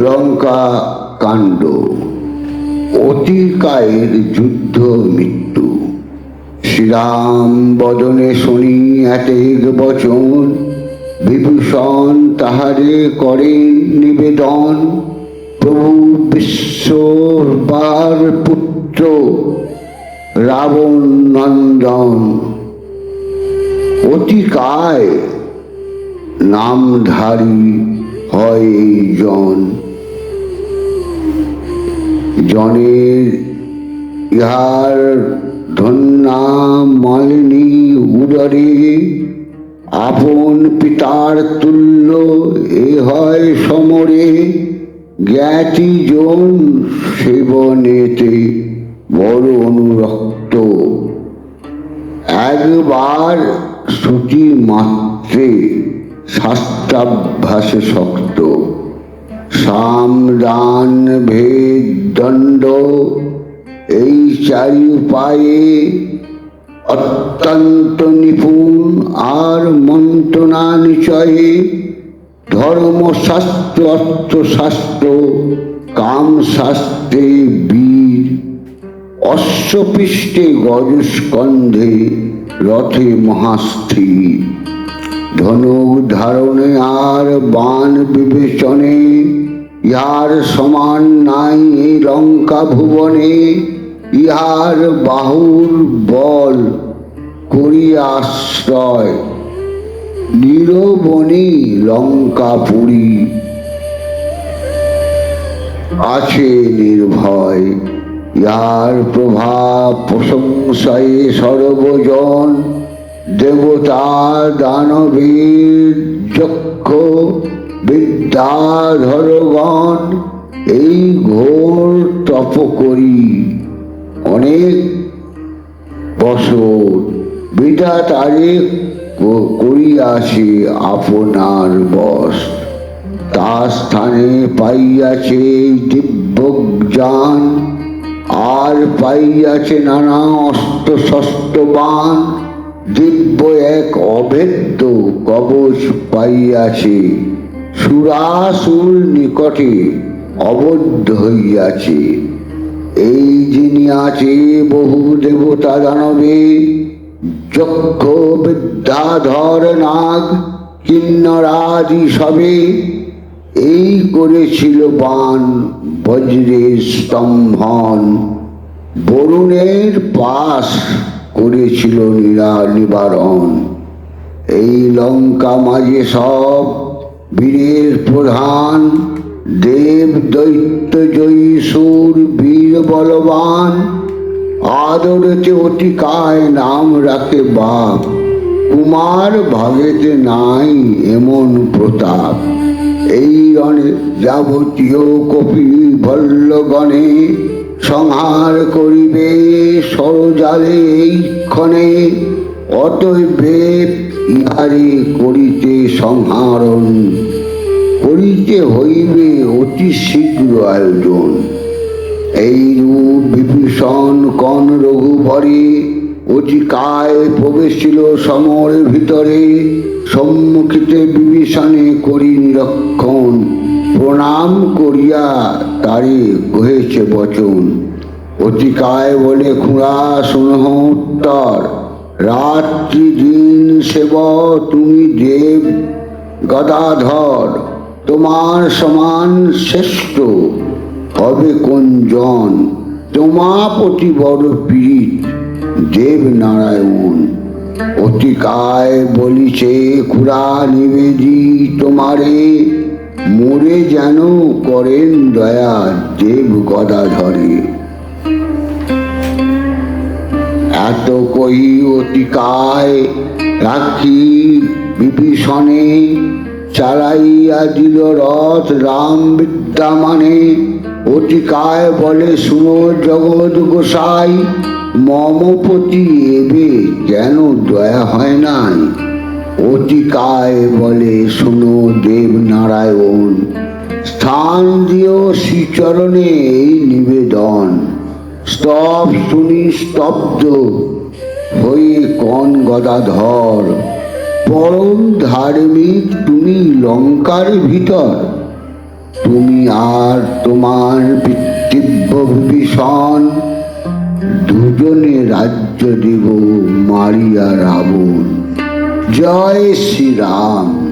লঙ্কা কাণ্ড। অতিকায়ের যুদ্ধ মৃত্যু। শ্রীরাম বদনে শুনি এতেক বচন, বিভূষণ তাহারে করেন নিবেদন। প্রভু বিশ্ববার পুত্র রাবণ নন্দন, অতিকায় নামধারী হয় এই জন। জনের ইহার ধন্যা মালিনী উদরে, আপন পিতার তুল্য এ হয় সমরে। জ্ঞাতি জন সেবনেতে বড় অনুরক্ত, একবার শ্রুতি মাত্রে শাস্ত্রাভ্যাসে শক্ত। সাম দান ভেদ দণ্ড এই চারি উপায়ে, অত্যন্ত নিপুণ আর মন্ত্রণা নিচয়ে। ধর্মশাস্ত্র অস্ত্রশাস্ত্র কাম শাস্ত্রে বীর, অশ্বপৃষ্ঠে গজস্কন্ধে রথে মহাস্থির। ধনুক ধারণে আর বাণ বিবেচনে, ইহার সমান নাই এই লঙ্কা ভুবনে। ইহার বাহুর বল করিয়া আশ্রয়, নিরবনে লঙ্কাপুরী আছে নির্ভয়। ইহার প্রভাব প্রশংসায় সর্বজন, দেবতা দানবীর যক্ষ বিদ্যাধরগণ। এই ঘোর তপ করি অনেক বছর, বিধাতারে করিয়াছে আপনার বশ। তার স্থানে পাইয়াছে দিব্য জ্ঞান, আর পাইয়াছে নানা অস্ত্র শস্ত্র বাণ। দিব্য এক অভেদ্য কবচ পাইয়াছে, সুরাসুর নিকটে অবদ্ধ হইয়াছে। এই যিনি আছে বহু দেবতা দানবে, যক্ষ বিদ্যাধর নাগ কিন্নরাদি সবে। এই করেছিল বাণ বজ্রের স্তম্ভন, বরুণের পাশ করেছিল নিবারণ। এই লঙ্কা মাঝে সব বীরের প্রধান, দেব দৈত্য জয়ী সুর বীর বলবান। আদরেতে অতিকায় নাম রাখে বাপ, কুমার ভাগেতে নাই এমন প্রতাপ। এই রণে যাবতীয় কপি ভল্লগণে, সংহার করিবে সরজালে এই ক্ষণে। অতএব ইহারে করিতে সংহারণ, করিতে হইবে অতি শীঘ্র আয়োজন। এইরূপ বিভীষণ কন রঘুবরে, অতিকায় প্রবেশিল সমরের ভিতরে। সম্মুখিতে বিভীষণে করি নিরক্ষণ, প্রণাম করিয়া তারে কহেছে বচন। অতিকায় বলে খুড়া শুনহ উত্তর, রাত্রি দিন সেব তুমি দেব গদাধর। তোমার সমান শ্রেষ্ঠ হবে কোন জন, তোমা প্রতি বড় পীড়িত দেব নারায়ণ। অতিকায় বলিছে খুড়া নিবেদি তোমারে, মোরে যেন করেন দয়া দেব গদাধরে। এত কই অতিকায় রাখি বিভীষণে, চালাইয়া দিল রথ রাম বিদ্যামানে। অতিকায় বলে শুনো জগৎ গোসাই, মমপতি এবে কেন দয়া হয় নাই। অতিকায় বলে শুনো দেব নারায়ণ, স্থান দিও শ্রীচরণে এই নিবেদন। স্তব শুনি স্তব্ধ হয়ে কন গদাধর, পরম ধার্মিক তুমি লঙ্কার ভিতর। তুমি আর তোমার পিতৃব্য বিভীষণ দুজনে রাজ্য দেব মারিয়া রাবণ। জয় শ্রীরাম।